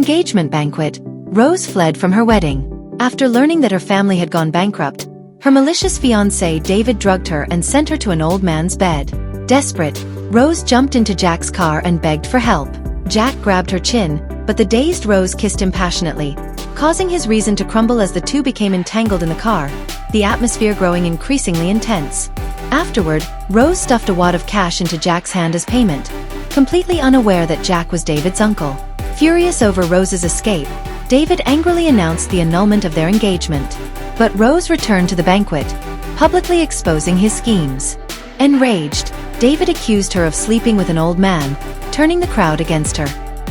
Engagement banquet, Rose fled from her wedding. After learning that her family had gone bankrupt, her malicious fiancé David drugged her and sent her to an old man's bed. Desperate, Rose jumped into Jack's car and begged for help. Jack grabbed her chin, but the dazed Rose kissed him passionately, causing his reason to crumble as the two became entangled in the car, the atmosphere growing increasingly intense. Afterward, Rose stuffed a wad of cash into Jack's hand as payment, completely unaware that Jack was David's uncle. Furious over Rose's escape, David angrily announced the annulment of their engagement. But Rose returned to the banquet, publicly exposing his schemes. Enraged, David accused her of sleeping with an old man, turning the crowd against her.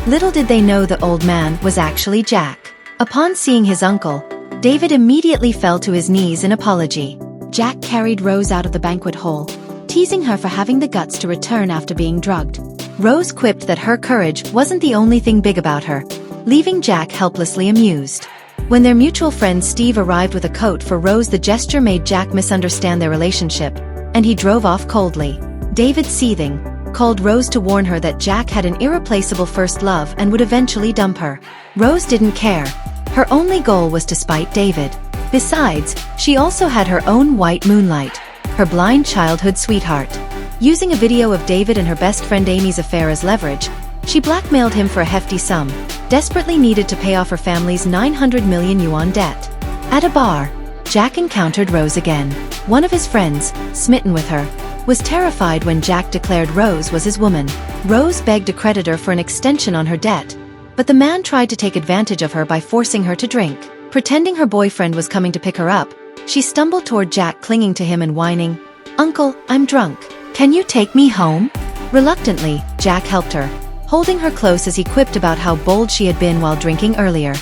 Little did they know the old man was actually Jack. Upon seeing his uncle, David immediately fell to his knees in apology. Jack carried Rose out of the banquet hall, teasing her for having the guts to return after being drugged. Rose quipped that her courage wasn't the only thing big about her, leaving Jack helplessly amused. When their mutual friend Steve arrived with a coat for Rose, the gesture made Jack misunderstand their relationship, and he drove off coldly. David, seething, called Rose to warn her that Jack had an irreplaceable first love and would eventually dump her. Rose didn't care. Her only goal was to spite David. Besides, she also had her own white moonlight, her blind childhood sweetheart. Using a video of David and her best friend Amy's affair as leverage, she blackmailed him for a hefty sum, desperately needed to pay off her family's 900 million yuan debt. At a bar, Jack encountered Rose again. One of his friends, smitten with her, was terrified when Jack declared Rose was his woman. Rose begged a creditor for an extension on her debt, but the man tried to take advantage of her by forcing her to drink. Pretending her boyfriend was coming to pick her up, she stumbled toward Jack, clinging to him and whining, "Uncle, I'm drunk. Can you take me home?" Reluctantly, Jack helped her, holding her close as he quipped about how bold she had been while drinking earlier.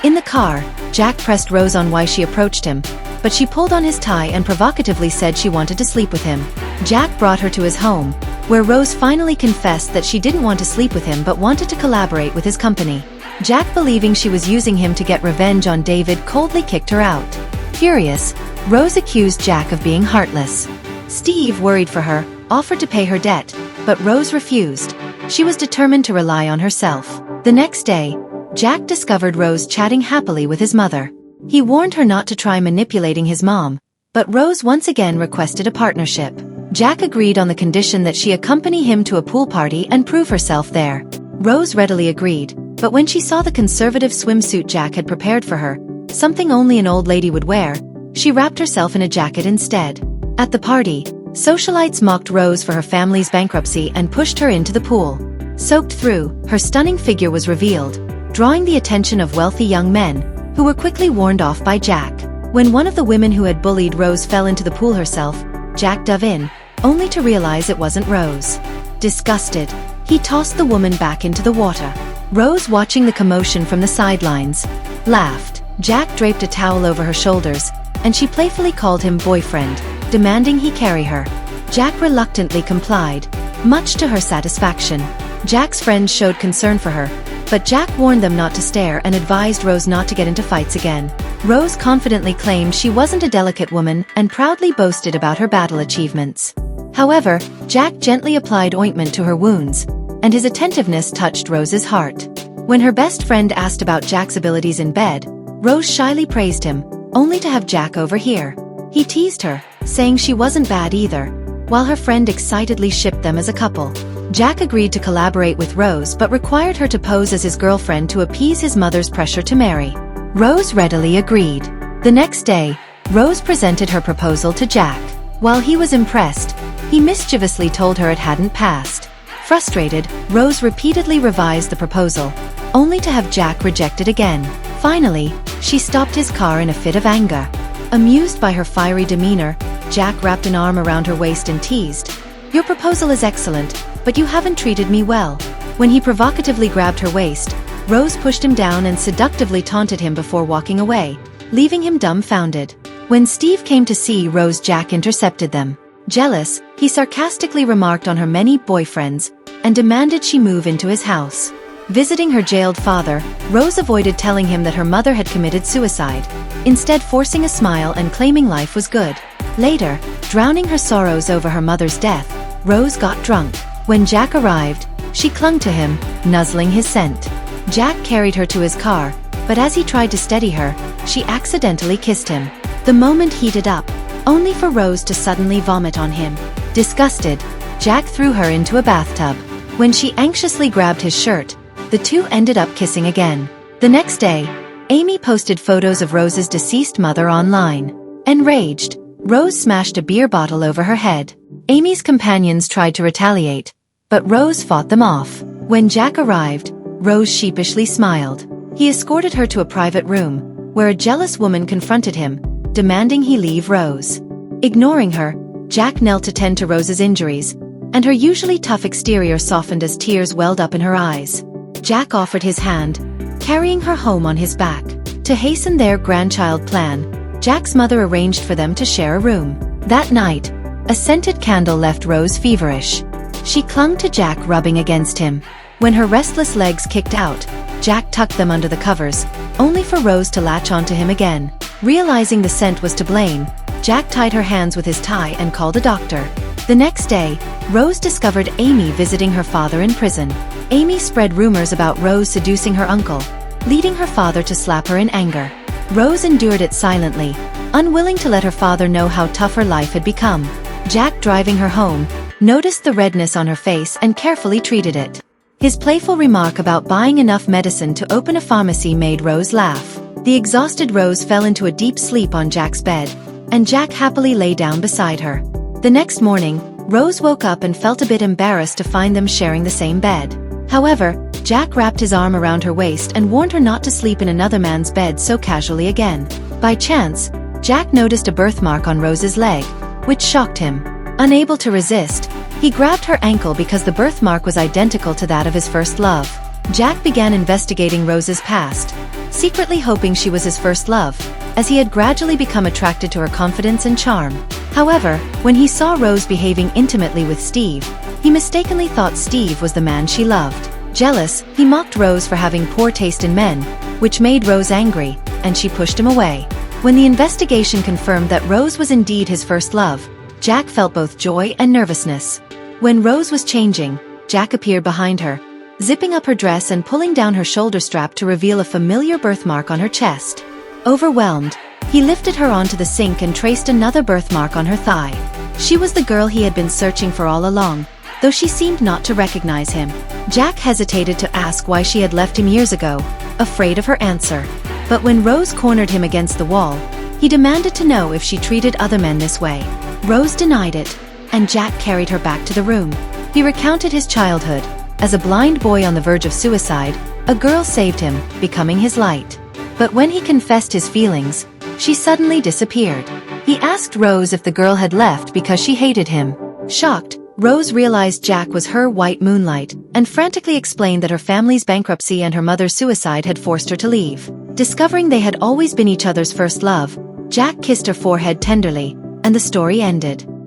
In the car, Jack pressed Rose on why she approached him, but she pulled on his tie and provocatively said she wanted to sleep with him. Jack brought her to his home, where Rose finally confessed that she didn't want to sleep with him but wanted to collaborate with his company. Jack, believing she was using him to get revenge on David, coldly kicked her out. Furious, Rose accused Jack of being heartless. Steve, worried for her, offered to pay her debt, but Rose refused. She was determined to rely on herself. The next day, Jack discovered Rose chatting happily with his mother. He warned her not to try manipulating his mom, but Rose once again requested a partnership. Jack agreed on the condition that she accompany him to a pool party and prove herself there. Rose readily agreed, but when she saw the conservative swimsuit Jack had prepared for her, something only an old lady would wear, she wrapped herself in a jacket instead. At the party, socialites mocked Rose for her family's bankruptcy and pushed her into the pool. Soaked through, her stunning figure was revealed, drawing the attention of wealthy young men, who were quickly warned off by Jack. When one of the women who had bullied Rose fell into the pool herself, Jack dove in, only to realize it wasn't Rose. Disgusted, he tossed the woman back into the water. Rose, watching the commotion from the sidelines, laughed. Jack draped a towel over her shoulders, and she playfully called him boyfriend, demanding he carry her. Jack reluctantly complied, much to her satisfaction. Jack's friends showed concern for her, but Jack warned them not to stare and advised Rose not to get into fights again. Rose confidently claimed she wasn't a delicate woman and proudly boasted about her battle achievements. However, Jack gently applied ointment to her wounds, and his attentiveness touched Rose's heart. When her best friend asked about Jack's abilities in bed, Rose shyly praised him, only to have Jack overhear. He teased her, saying she wasn't bad either, while her friend excitedly shipped them as a couple. Jack agreed to collaborate with Rose but required her to pose as his girlfriend to appease his mother's pressure to marry. Rose readily agreed. The next day, Rose presented her proposal to Jack. While he was impressed, he mischievously told her it hadn't passed. Frustrated, Rose repeatedly revised the proposal, only to have Jack reject it again. Finally, she stopped his car in a fit of anger. Amused by her fiery demeanor, Jack wrapped an arm around her waist and teased, "Your proposal is excellent, but you haven't treated me well." When he provocatively grabbed her waist, Rose pushed him down and seductively taunted him before walking away, leaving him dumbfounded. When Steve came to see Rose, Jack intercepted them. Jealous, he sarcastically remarked on her many boyfriends, and demanded she move into his house. Visiting her jailed father, Rose avoided telling him that her mother had committed suicide, instead forcing a smile and claiming life was good. Later, drowning her sorrows over her mother's death, Rose got drunk. When Jack arrived, she clung to him, nuzzling his scent. Jack carried her to his car, but as he tried to steady her, she accidentally kissed him. The moment heated up, only for Rose to suddenly vomit on him. Disgusted, Jack threw her into a bathtub. When she anxiously grabbed his shirt, the two ended up kissing again. The next day, Amy posted photos of Rose's deceased mother online. Enraged, Rose smashed a beer bottle over her head. Amy's companions tried to retaliate, but Rose fought them off. When Jack arrived, Rose sheepishly smiled. He escorted her to a private room, where a jealous woman confronted him, demanding he leave Rose. Ignoring her, Jack knelt to tend to Rose's injuries, and her usually tough exterior softened as tears welled up in her eyes. Jack offered his hand, carrying her home on his back. To hasten their grandchild plan, Jack's mother arranged for them to share a room. That night, a scented candle left Rose feverish. She clung to Jack, rubbing against him. When her restless legs kicked out, Jack tucked them under the covers, only for Rose to latch onto him again. Realizing the scent was to blame, Jack tied her hands with his tie and called a doctor. The next day, Rose discovered Amy visiting her father in prison. Amy spread rumors about Rose seducing her uncle, leading her father to slap her in anger. Rose endured it silently, unwilling to let her father know how tough her life had become. Jack, driving her home, noticed the redness on her face and carefully treated it. His playful remark about buying enough medicine to open a pharmacy made Rose laugh. The exhausted Rose fell into a deep sleep on Jack's bed, and Jack happily lay down beside her. The next morning, Rose woke up and felt a bit embarrassed to find them sharing the same bed. However, Jack wrapped his arm around her waist and warned her not to sleep in another man's bed so casually again. By chance, Jack noticed a birthmark on Rose's leg, which shocked him. Unable to resist, he grabbed her ankle because the birthmark was identical to that of his first love. Jack began investigating Rose's past, secretly hoping she was his first love, as he had gradually become attracted to her confidence and charm. However, when he saw Rose behaving intimately with Steve, he mistakenly thought Steve was the man she loved. Jealous, he mocked Rose for having poor taste in men, which made Rose angry, and she pushed him away. When the investigation confirmed that Rose was indeed his first love, Jack felt both joy and nervousness. When Rose was changing, Jack appeared behind her, zipping up her dress and pulling down her shoulder strap to reveal a familiar birthmark on her chest. Overwhelmed, he lifted her onto the sink and traced another birthmark on her thigh. She was the girl he had been searching for all along, though she seemed not to recognize him. Jack hesitated to ask why she had left him years ago, afraid of her answer. But when Rose cornered him against the wall, he demanded to know if she treated other men this way. Rose denied it, and Jack carried her back to the room. He recounted his childhood. As a blind boy on the verge of suicide, a girl saved him, becoming his light. But when he confessed his feelings, she suddenly disappeared. He asked Rose if the girl had left because she hated him. Shocked, Rose realized Jack was her white moonlight, and frantically explained that her family's bankruptcy and her mother's suicide had forced her to leave. Discovering they had always been each other's first love, Jack kissed her forehead tenderly, and the story ended.